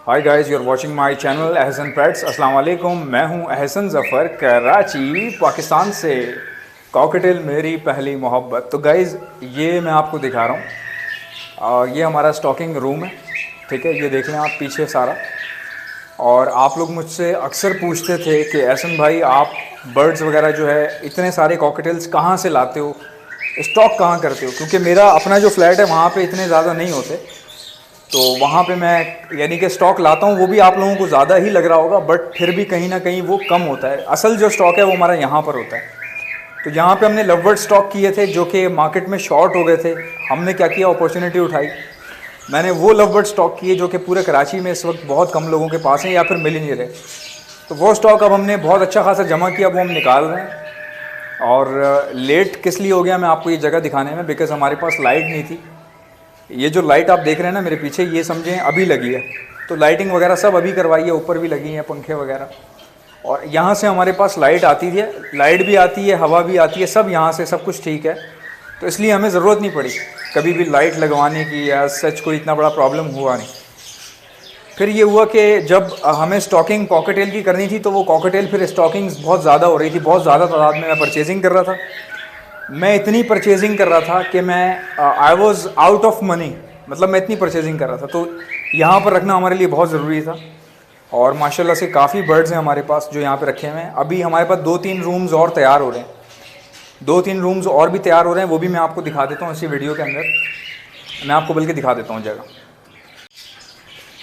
Hi guys, you are watching my channel Ahsan pets. अस्सलाम वालेकुम, मैं हूं अहसन ज़फ़र, कराची पाकिस्तान से। कॉकटेल मेरी पहली मोहब्बत। तो गाइस, ये मैं आपको दिखा रहा हूँ। ये हमारा स्टॉकिंग रूम है, ठीक है। ये देख लें आप पीछे सारा। और आप लोग मुझसे अक्सर पूछते थे कि अहसन भाई, आप बर्ड्स वगैरह जो है इतने सारे कॉकटेल्स कहाँ से लाते हो, स्टॉक कहाँ करते हो? क्योंकि मेरा अपना जो फ्लैट है वहाँ पे इतने ज़्यादा नहीं होते, तो वहाँ पे मैं यानी कि स्टॉक लाता हूँ। वो भी आप लोगों को ज़्यादा ही लग रहा होगा, बट फिर भी कहीं ना कहीं वो कम होता है। असल जो स्टॉक है वो हमारा यहाँ पर होता है। तो यहाँ पे हमने लवबर्ड स्टॉक किए थे जो कि मार्केट में शॉर्ट हो गए थे। हमने क्या किया, अपॉर्चुनिटी उठाई, मैंने वो लवबर्ड स्टॉक किए जो कि पूरे कराची में इस वक्त बहुत कम लोगों के पास हैं या फिर मिल ही नहीं रहे। तो वो स्टॉक अब हमने बहुत अच्छा खासा जमा किया, वो हम निकाल रहे हैं। और लेट किस लिए हो गया मैं आपको ये जगह दिखाने में, बिकॉज़ हमारे पास लाइट नहीं थी। ये जो लाइट आप देख रहे हैं ना मेरे पीछे, ये समझें अभी लगी है। तो लाइटिंग वगैरह सब अभी करवाई है, ऊपर भी लगी हैं पंखे वगैरह। और यहाँ से हमारे पास लाइट आती है, लाइट भी आती है, हवा भी आती है, सब यहाँ से सब कुछ ठीक है। तो इसलिए हमें ज़रूरत नहीं पड़ी कभी भी लाइट लगवाने की, या सच कोई इतना बड़ा प्रॉब्लम हुआ नहीं। फिर ये हुआ कि जब हमें स्टॉकिंग कॉकटेल की करनी थी, तो वो कॉकटेल फिर स्टॉकिंग बहुत ज़्यादा हो रही थी, बहुत ज़्यादा तादाद में मैं परचेजिंग कर रहा था। मैं इतनी परचेजिंग कर रहा था कि मैं I was out of money, मतलब मैं इतनी परचेजिंग कर रहा था। तो यहाँ पर रखना हमारे लिए बहुत ज़रूरी था। और माशाल्लाह से काफ़ी बर्ड्स हैं हमारे पास जो यहाँ पे रखे हुए हैं। अभी हमारे पास 2-3 रूम्स और तैयार हो रहे हैं, 2-3 रूम्स और भी तैयार हो रहे हैं। वो भी मैं आपको दिखा देता हूँ इसी वीडियो के अंदर, मैं आपको बल्कि दिखा देता हूँ जगह।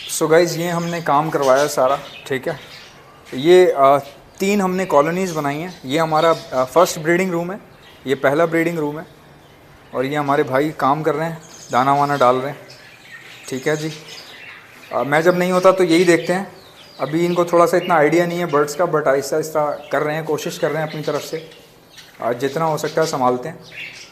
सो गाइज़, ये हमने काम करवाया सारा, ठीक है। ये 3 हमने कॉलोनीज़ बनाई हैं। ये हमारा फर्स्ट ब्रीडिंग रूम है, ये पहला ब्रीडिंग रूम है। और ये हमारे भाई काम कर रहे हैं, दाना वाना डाल रहे हैं, ठीक है जी। मैं जब नहीं होता तो यही देखते हैं। अभी इनको थोड़ा सा इतना आइडिया नहीं है बर्ड्स का, बट आहिस्ता आहिस्ता कर रहे हैं, कोशिश कर रहे हैं अपनी तरफ से, जितना हो सकता है संभालते हैं।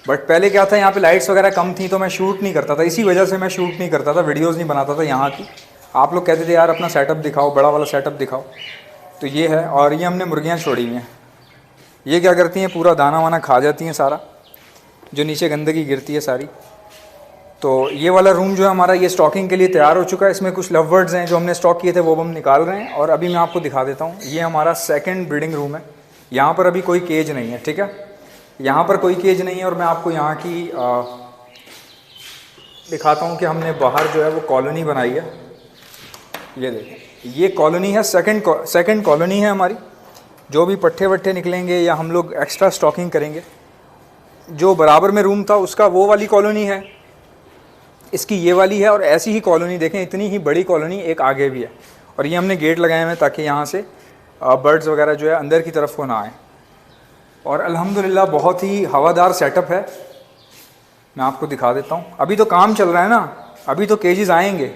बट पहले क्या था, यहाँ पे लाइट्स वगैरह कम थी तो मैं शूट नहीं करता था, इसी वजह से मैं शूट नहीं करता था, वीडियोज़ नहीं बनाता था यहाँ की। आप लोग कहते थे यार अपना सेटअप दिखाओ, बड़ा वाला सेटअप दिखाओ। तो ये है। और ये हमने मुर्गियाँ छोड़ी हुई हैं। ये क्या करती हैं, पूरा दाना वाना खा जाती हैं सारा, जो नीचे गंदगी गिरती है सारी। तो ये वाला रूम जो है हमारा, ये स्टॉकिंग के लिए तैयार हो चुका है। इसमें कुछ लव बर्ड्स हैं जो हमने स्टॉक किए थे, वो हम निकाल रहे हैं। और अभी मैं आपको दिखा देता हूँ, ये हमारा सेकंड ब्रीडिंग रूम है। यहाँ पर अभी कोई केज नहीं है, ठीक है, यहाँ पर कोई केज नहीं है। और मैं आपको यहाँ की दिखाता हूँ कि हमने बाहर जो है वो कॉलोनी बनाई है। ये देखें, ये कॉलोनी है, सेकंड कॉलोनी है हमारी। जो भी पट्ठे वट्ठे निकलेंगे या हम लोग एक्स्ट्रा स्टॉकिंग करेंगे, जो बराबर में रूम था उसका वो वाली कॉलोनी है, इसकी ये वाली है। और ऐसी ही कॉलोनी देखें, इतनी ही बड़ी कॉलोनी एक आगे भी है। और ये हमने गेट लगाए हुए हैं ताकि यहाँ से बर्ड्स वगैरह जो है अंदर की तरफ को ना आए। और अल्हम्दुलिल्लाह बहुत ही हवादार सेटअप है। मैं आपको दिखा देता हूँ, अभी तो काम चल रहा है ना, अभी तो केजेस आएंगे।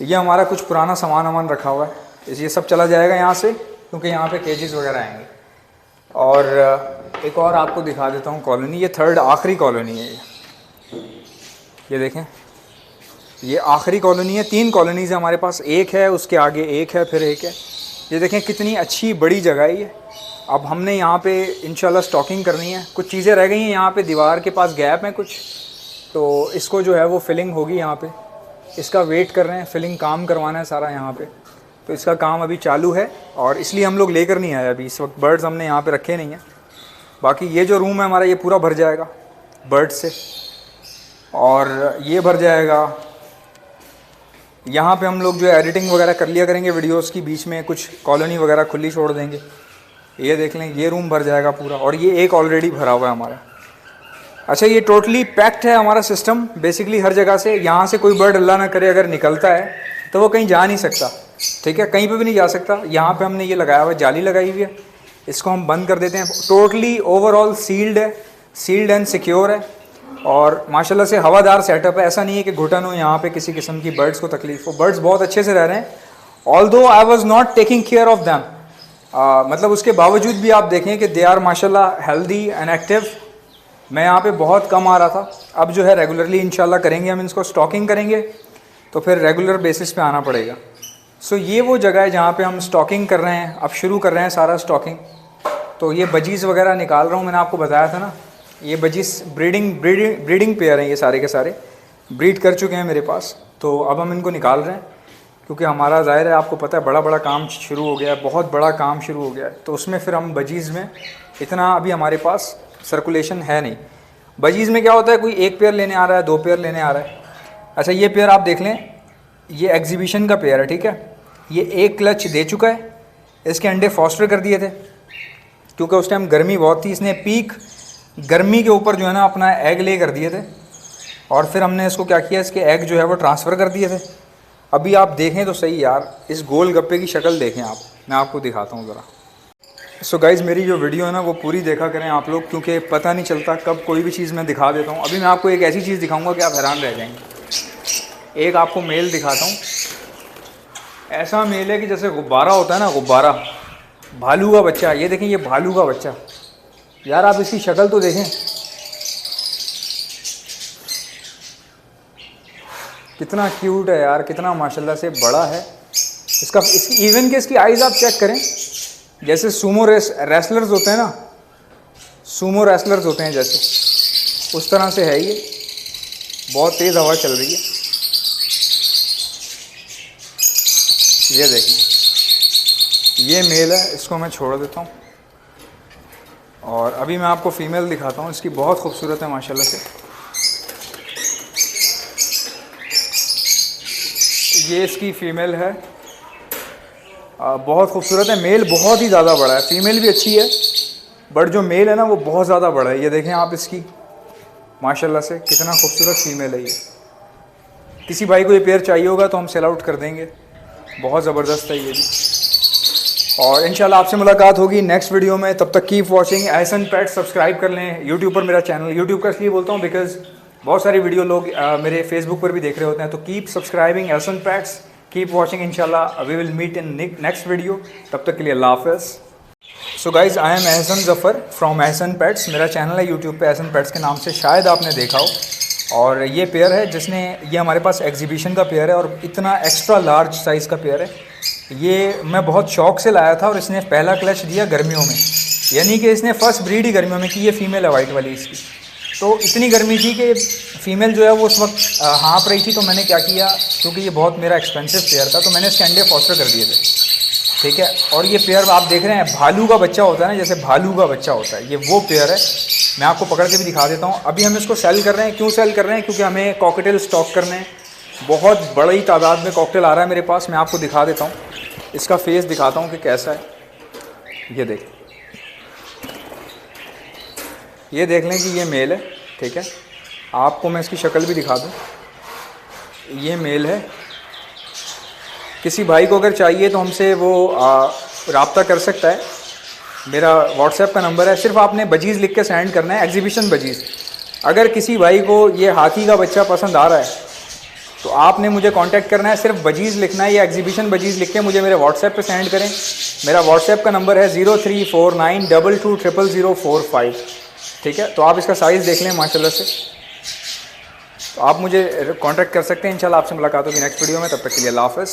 ये हमारा कुछ पुराना सामान वामान रखा हुआ है, ये सब चला जाएगा यहाँ से, क्योंकि यहाँ पे केजेस वगैरह आएंगे। और एक और आपको दिखा देता हूँ कॉलोनी, ये थर्ड आखिरी कॉलोनी है। ये देखें, ये आखिरी कॉलोनी है। 3 कॉलोनीज़ है हमारे पास, एक है, उसके आगे एक है, फिर एक है। ये देखें कितनी अच्छी बड़ी जगह है ये। अब हमने यहाँ पे इंशाल्लाह स्टॉकिंग करनी है। कुछ चीज़ें रह गई हैं यहाँ पे, दीवार के पास गैप है कुछ, तो इसको जो है वो फिलिंग होगी यहाँ पे। इसका वेट कर रहे हैं, फिलिंग काम करवाना है सारा यहाँ पे। तो इसका काम अभी चालू है, और इसलिए हम लोग लेकर नहीं आए अभी। इस वक्त बर्ड्स हमने यहाँ पे रखे नहीं हैं। बाकी ये जो रूम है हमारा, ये पूरा भर जाएगा बर्ड से, और ये भर जाएगा। यहाँ पे हम लोग जो है एडिटिंग वगैरह कर लिया करेंगे वीडियोस की, बीच में कुछ कॉलोनी वगैरह खुली छोड़ देंगे। ये देख लें, ये रूम भर जाएगा पूरा, और ये एक ऑलरेडी भरा हुआ है हमारा। अच्छा, ये टोटली पैक्ड है हमारा सिस्टम बेसिकली हर जगह से। यहाँ से कोई बर्ड अल्लाह ना करे अगर निकलता है तो वो कहीं जा नहीं सकता, ठीक है, कहीं पे भी नहीं जा सकता। यहाँ पे हमने ये लगाया हुआ है, जाली लगाई हुई है, इसको हम बंद कर देते हैं। टोटली ओवरऑल सील्ड है, सील्ड एंड सिक्योर है। और माशाल्लाह से हवादार सेटअप है। ऐसा नहीं है कि घुटन हो यहाँ पे किसी किस्म की, बर्ड्स को तकलीफ हो। बर्ड्स बहुत अच्छे से रह रहे हैं, although I was not taking care of them. मतलब उसके बावजूद भी आप देखें कि दे आर माशाल्लाह हेल्दी एंड एक्टिव। मैं यहाँ पे बहुत कम आ रहा था, अब जो है रेगुलरली इंशाल्लाह करेंगे हम, इसको स्टॉकिंग करेंगे तो फिर रेगुलर बेसिस पे आना पड़ेगा। सो ये वो जगह है जहाँ पे हम स्टॉकिंग कर रहे हैं, अब शुरू कर रहे हैं सारा स्टॉकिंग। तो ये बजीज़ वगैरह निकाल रहा हूँ, मैंने आपको बताया था ना, ये बजीज़ ब्रीडिंग पेयर हैं, ये सारे के सारे ब्रीड कर चुके हैं मेरे पास। तो अब हम इनको निकाल रहे हैं, क्योंकि हमारा ज़ाहिर है आपको पता है बड़ा बड़ा काम शुरू हो गया है, बहुत बड़ा काम शुरू हो गया है, तो उसमें फिर हम बजीज़ में इतना अभी हमारे पास सर्कुलेशन है नहीं। बजीज़ में क्या होता है, कोई एक पेयर लेने आ रहा है, 2 पेयर लेने आ रहा है। अच्छा ये पेयर आप देख लें, ये एग्जीबिशन का पेयर है, ठीक है। ये एक क्लच दे चुका है, इसके अंडे फॉस्टर कर दिए थे क्योंकि उस टाइम गर्मी बहुत थी, इसने पीक गर्मी के ऊपर जो है ना अपना एग ले कर दिए थे, और फिर हमने इसको क्या किया, इसके एग जो है वो ट्रांसफ़र कर दिए थे। अभी आप देखें तो सही यार, इस गोल गप्पे की शक्ल देखें आप, मैं आपको दिखाता हूँ ज़रा। सो गाइज़ मेरी जो वीडियो है ना वो पूरी देखा करें आप लोग, क्योंकि पता नहीं चलता कब कोई भी चीज़ मैं दिखा देता हूँ। अभी मैं आपको एक ऐसी चीज़ दिखाऊंगा कि आप हैरान रह जाएंगे। एक आपको मेल दिखाता हूँ, ऐसा मेल है कि जैसे गुब्बारा होता है ना, गुब्बारा, भालू का बच्चा। ये देखें, ये भालू का बच्चा यार, आप इसकी शक्ल तो देखें, कितना क्यूट है यार, कितना माशाल्लाह से बड़ा है इसकी इवन के इसकी आइज़ आप चेक करें, जैसे सूमो रेसलर्स होते हैं ना, सूमो रेसलर्स होते हैं जैसे, उस तरह से है ये। बहुत तेज़ हवा चल रही है, ये देखें, ये मेल है, इसको मैं छोड़ देता हूँ। और अभी मैं आपको फ़ीमेल दिखाता हूँ, इसकी बहुत खूबसूरत है माशाल्लाह से। ये इसकी फ़ीमेल है, बहुत खूबसूरत है। मेल बहुत ही ज़्यादा बड़ा है, फ़ीमेल भी अच्छी है, बट जो मेल है ना वो बहुत ज़्यादा बड़ा है। ये देखें आप इसकी माशाल्लाह से कितना खूबसूरत फ़ीमेल है ये। किसी भाई को ये पेयर चाहिए होगा तो हम सेल आउट कर देंगे, बहुत ज़बरदस्त है ये भी। और इंशाल्लाह आपसे मुलाकात होगी नेक्स्ट वीडियो में, तब तक keep watching Ahsan pets. Subscribe कर लें यूट्यूब पर मेरा चैनल, यूट्यूब का इसलिए बोलता हूँ बिकॉज़ बहुत सारी वीडियो लोग मेरे फेसबुक पर भी देख रहे होते हैं। तो keep subscribing Ehsan pets, keep watching, इंशाल्लाह we will meet in next video. तब तक के लिए अल्लाह हाफ़िज़। So guys I am Ehsan Zafar from Ehsan pets. मेरा चैनल है यूट्यूब पे एहसन पेट्स के नाम से, शायद आपने देखा हो। और ये पेयर है जिसने, ये हमारे पास एग्जीबिशन का पेयर है और इतना एक्स्ट्रा लार्ज साइज़ का पेयर है। ये मैं बहुत शौक से लाया था और इसने पहला क्लच दिया गर्मियों में, यानी कि इसने फ़र्स्ट ब्रीड ही गर्मियों में की। ये फ़ीमेल है वाइट वाली इसकी। तो इतनी गर्मी थी कि फ़ीमेल जो है वो उस वक्त हाँप रही थी, तो मैंने क्या किया, क्योंकि ये बहुत मेरा एक्सपेंसिव पेयर था, तो मैंने इसके अंडे फॉस्टर कर दिए थे, ठीक है। और ये पेयर आप देख रहे हैं, भालू का बच्चा होता है ना, जैसे भालू का बच्चा होता है, ये वो पेयर है। मैं आपको पकड़ के भी दिखा देता हूँ। अभी हम इसको सेल कर रहे हैं। क्यों सेल कर रहे हैं? क्योंकि हमें कॉकटेल स्टॉक करने हैं, बहुत बड़ी तादाद में कॉकटेल आ रहा है मेरे पास। मैं आपको दिखा देता हूँ, इसका फेस दिखाता हूँ कि कैसा है। ये देख लें कि ये मेल है, ठीक है। आपको मैं इसकी शक्ल भी दिखा दूँ, ये मेल है। किसी भाई को अगर चाहिए तो हमसे वो रब्ता कर सकता है। मेरा व्हाट्सएप का नंबर है, सिर्फ आपने बजीज़ लिख के सेंड करना है, एग्जीबिशन बजीज़। अगर किसी भाई को ये हाथी का बच्चा पसंद आ रहा है तो आपने मुझे कांटेक्ट करना है, सिर्फ बजीज़ लिखना है या एग्जीबिशन बजीज़ लिख के मुझे मेरे व्हाट्सएप पे सेंड करें। मेरा व्हाट्सएप का नंबर है 0349220045, ठीक है। तो आप इसका साइज़ देख लें माशाल्लाह से, तो आप मुझे कांटेक्ट कर सकते हैं। इंशाल्लाह आपसे मुलाकात होगी नेक्स्ट वीडियो में। तब तक के लिए अल्लाह हाफ़िज़।